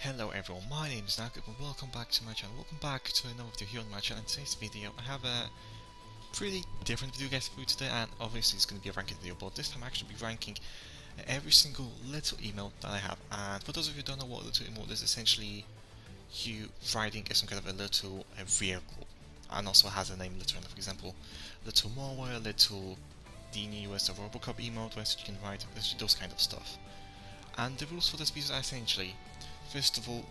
Hello everyone, my name is Nikelclip and welcome back to my channel. Welcome back to another video here on my channel. In today's video I have a pretty different video guys for you today, and obviously it's going to be a ranking video, but this time I'm actually be ranking every single little emote that I have. And for those of you who don't know what a little emote is, essentially you riding some kind of a little vehicle, and also has a name literally. For example, little mower, little the newest Robocop emote where you can ride those kind of stuff. And the rules for this video are essentially, first of all,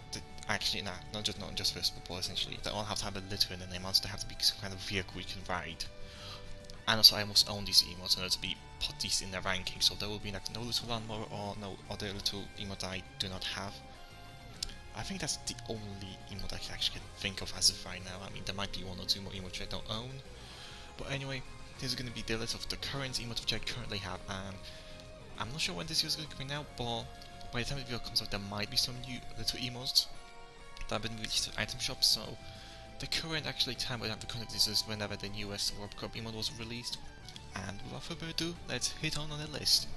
not just first of all, but essentially, they all have to have a letter in the name, also they have to be some kind of vehicle you can ride. And also I must own these emotes in order to be put these in the ranking, so there will be like no little lawnmower or no other little emote I do not have. I think that's the only emote I actually can think of as of right now. I mean, there might be one or two more emotes I don't own. But anyway, this is going to be the list of the current emotes which I currently have, and I'm not sure when this video is going to come out, but by the time the video comes out there might be some new little emotes that have been released to item shops. So the current time when I'm recording this is whenever the newest Robocop emote was released. And without further ado, let's hit on the list.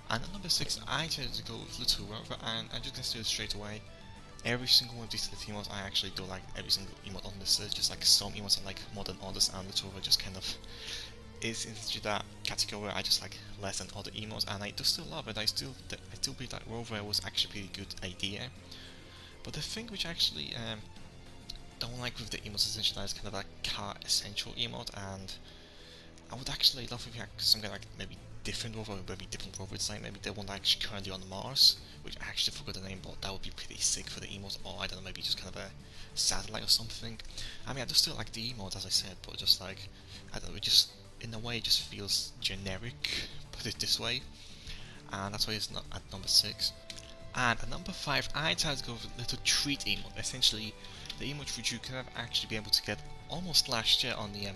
And at number 6 I decided to go with Little Rover, and I'm just going to say it straight away. Every single one of these little emotes I actually do like every single emote on this list. Just like some emotes I like more than others, and Little Rover just kind of is into that category where I just like less than other emotes, and I do still love it. I still believe that Rover was actually a pretty good idea. But the thing which I actually don't like with the emotes essentially is kind of a car essential emote, and I would actually love if you had some kind of like maybe different Rover, it's like maybe the one that's actually currently on Mars, which I actually forgot the name, but that would be pretty sick for the emote, or I don't know, maybe just kind of a satellite or something. I mean, I do still like the emote as I said, but just like, I don't know, it just in a way it just feels generic, put it this way, and that's why it's not at number 6. And at number 5 I decided to go with a little treat emote, essentially the emote which you could have actually be able to get almost last year on the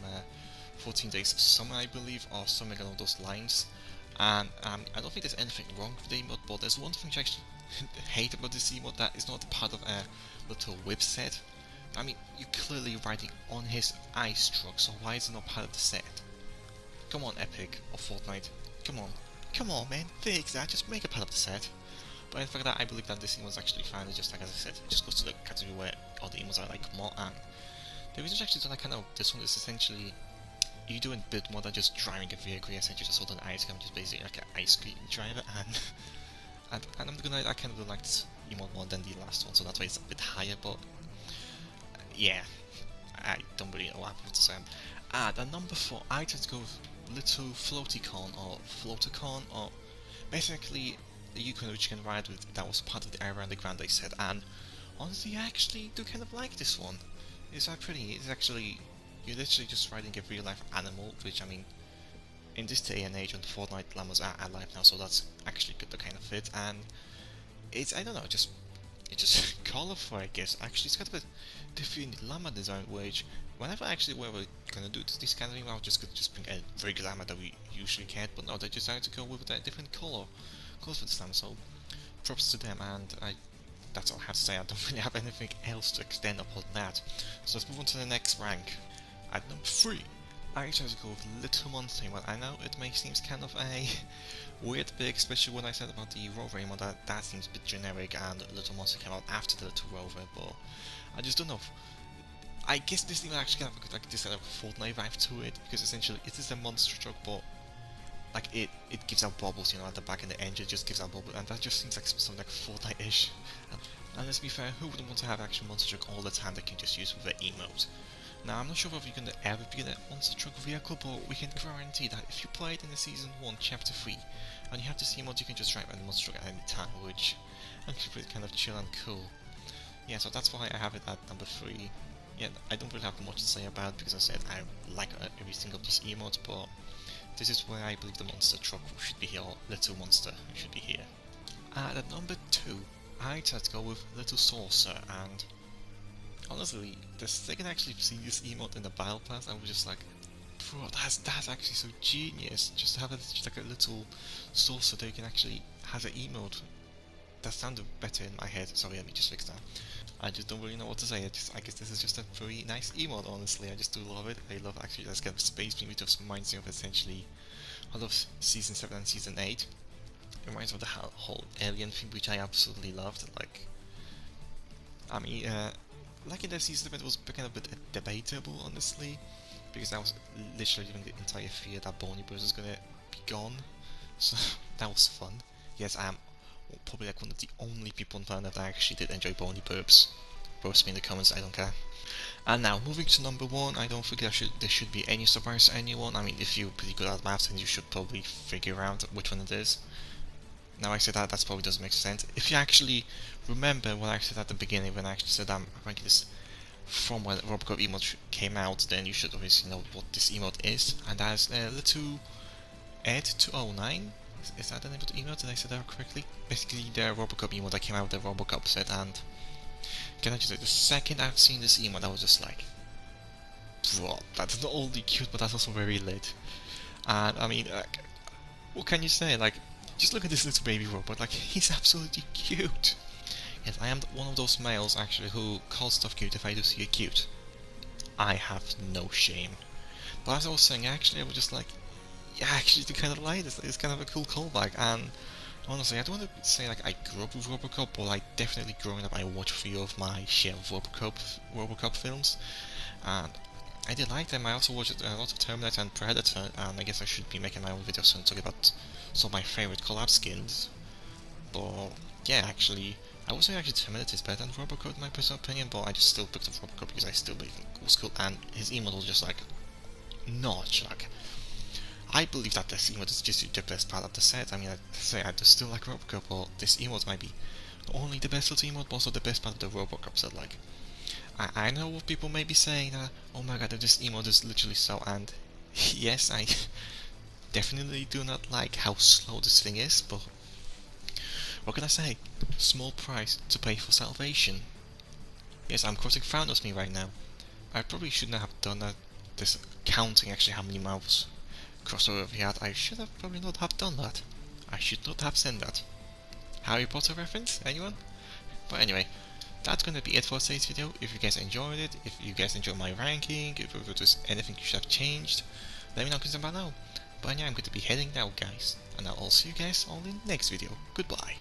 14 days summer I believe, or something along those lines. And I don't think there's anything wrong with the emote, but there's one thing which I actually hate about this emote, that is not part of a little whip set. I mean, you're clearly riding on his ice truck, so why is it not part of the set? Come on, Epic or Fortnite. Come on, man. Fix that. Just make it part of the set. But in fact, that I believe that this emote is actually fine. It's just like as I said, it just goes to the category where all the emotes I like more. And the reason I actually don't like kind of this one is essentially you do a bit more than just driving a vehicle. You essentially just hold an ice cream, just basically like an ice cream driver. And I'm gonna I kind of like this emote more than the last one, so that's why it's a bit higher. But yeah, I don't really know what I'm to say. And at number 4, I just go with Little Floaticon or Floaticon, or basically a Yukon which you can ride with. That was part of the Ariana Grande set, and honestly I actually do kind of like this one. It's pretty. It's actually, you're literally just riding a real life animal, which I mean, in this day and age when Fortnite llamas are alive now, so that's actually good to kind of fit. And it's, I don't know, it's just colorful, I guess. Actually, it's kind of a different llama design, which whenever actually we're gonna do this kind of thing, I'll just bring a regular llama that we usually can't, but now they decided to go with a different colors for this llama, so props to them. And that's all I have to say. I don't really have anything else to extend upon that. So let's move on to the next rank. At number 3, I chose to go with Little Monster. Well, I know it may seem kind of a weird pick, especially when I said about the Rover emote, that seems a bit generic, and Little Monster came out after the Little Rover, but I just don't know. I guess this thing actually kind of like this kind of Fortnite vibe to it, because essentially it is a monster truck, but like it gives out bubbles, you know, at the back, and the engine just gives out bubbles, and that just seems like something like Fortnite-ish. And let's be fair, who wouldn't want to have actual monster truck all the time that can just use with the emote? Now, I'm not sure if you're going to ever be in a monster truck vehicle, but we can guarantee that if you play it in the Season 1, Chapter 3, and you have this emote, you can just drive a monster truck at any time, which actually pretty kind of chill and cool. Yeah, so that's why I have it at number 3. Yeah, I don't really have much to say about it, because I said I like every single of these emotes, but this is where I believe the monster truck should be here, or Little Monster should be here. And at number 2, I tried to go with Little Saucer, and honestly, the second I actually seen this emote in the Battle Pass, I was just like, bro, that's actually so genius, just to have just like a little saucer that you can actually have an emote. That sounded better in my head. Sorry, let me just fix that. I just don't really know what to say. I guess this is just a very nice emote, honestly. I just do love it. I love actually this kind of space theme, which just reminds me of essentially all of Season 7 and Season 8. It reminds me of the whole alien thing, which I absolutely loved. Like, I mean, like in the season event, it was kind of a bit debatable, honestly, because I was literally living the entire fear that Bonnie Bros is gonna be gone. So that was fun. Yes, I am probably like one of the only people on planet that actually did enjoy Bonnie Burps. Roast me in the comments, I don't care. And now, moving to number 1, I don't think there should be any surprise to anyone. I mean, if you're pretty good at maths, then you should probably figure out which one it is. Now I say that probably doesn't make sense. If you actually remember what I said at the beginning, when I actually said I'm ranking this from when Robocop emote came out, then you should obviously know what this emote is. And that is little Ed209. Is that the name of the emote? Did I say that correctly? Basically, the Robocop emote that came out with the Robocop set, and can I just say, the second I've seen this emote, I was just like, bro, that's not only cute, but that's also very lit. And I mean, what can you say? Like, just look at this little baby robot, like, he's absolutely cute. Yes, I am one of those males, actually, who calls stuff cute if I do see it cute. I have no shame. But as I was saying, actually, I was just like, yeah, actually, I kind of like this. It's kind of a cool callback, and honestly, I don't want to say like I grew up with Robocop, but like definitely growing up, I watched 3 of my share of Robocop films, and I did like them. I also watched a lot of Terminator and Predator, and I guess I should be making my own video soon talking about some of my favorite collab skins. But yeah, actually, I would say actually Terminator is better than Robocop in my personal opinion, but I just still picked up Robocop because I still believe it was cool, and his emote was just like notch. Like, I believe that this emote is just the best part of the set. I mean, I say I just still like Robocop, but this emote might be not only the best little emote, but also the best part of the Robocop set. Like, I know what people may be saying that, oh my god, this emote is literally so, and yes, I definitely do not like how slow this thing is, but what can I say? Small price to pay for salvation. Yes, I'm quoting Founders Me right now. I probably shouldn't have done that, this counting actually how many mouths crossover we had. I should have probably not have done that. I should not have said that. Harry Potter reference? Anyone? But anyway, that's gonna be it for today's video. If you guys enjoyed it, if you guys enjoyed my ranking, if there's anything you should have changed, let me know in the below. But yeah, I'm going to be heading out, guys, and I'll see you guys on the next video. Goodbye.